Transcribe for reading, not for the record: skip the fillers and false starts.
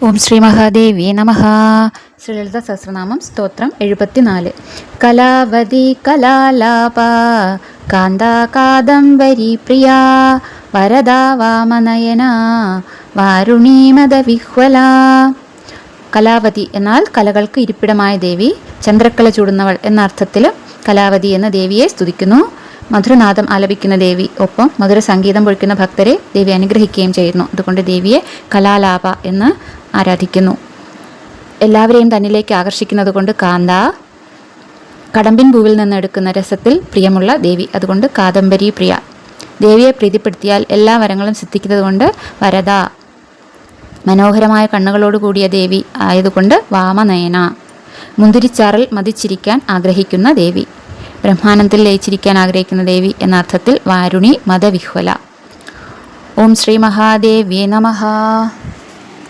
ഓം ശ്രീ മഹാദേവി നമഃ. ശ്രീലളിത സഹസ്രനാമം സ്തോത്രം 74. കലാവതി കലാലാപ കാന്താ കാദംബരി പ്രിയ വരദാ വാമനയന വാരുണീമദ വിഹ്വല. കലാവതി എന്നാൽ കലകൾക്ക് ഇരിപ്പിടമായ ദേവി, ചന്ദ്രക്കല ചൂടുന്നവൾ എന്ന അർത്ഥത്തിൽ കലാവതി എന്ന ദേവിയെ സ്തുതിക്കുന്നു. മധുരനാദം ആലപിക്കുന്ന ദേവി, ഒപ്പം മധുര സംഗീതം പൊഴിക്കുന്ന ഭക്തരെ ദേവി അനുഗ്രഹിക്കുകയും ചെയ്യുന്നു. അതുകൊണ്ട് ദേവിയെ കലാലാപ എന്ന് ആരാധിക്കുന്നു. എല്ലാവരെയും തന്നിലേക്ക് ആകർഷിക്കുന്നത് കൊണ്ട് കാന്ത, കടമ്പിൻ പൂവിൽ നിന്ന് എടുക്കുന്ന രസത്തിൽ പ്രിയമുള്ള ദേവി, അതുകൊണ്ട് കാദംബരി പ്രിയ. ദേവിയെ പ്രീതിപ്പെടുത്തിയാൽ എല്ലാ വരങ്ങളും സിദ്ധിക്കുന്നത് കൊണ്ട് വരദ, മനോഹരമായ കണ്ണുകളോട് കൂടിയ ദേവി ആയതുകൊണ്ട് വാമനയന, മുന്തിരിച്ചാറിൽ മതിച്ചിരിക്കാൻ ആഗ്രഹിക്കുന്ന ദേവി, ബ്രഹ്മാനന്ദത്തിൽ ലയിച്ചിരിക്കാൻ ആഗ്രഹിക്കുന്ന ദേവി എന്ന അർത്ഥത്തിൽ വാരുണി മദവിഹ്വല. ഓം ശ്രീ മഹാദേവ്യേ നമഃ.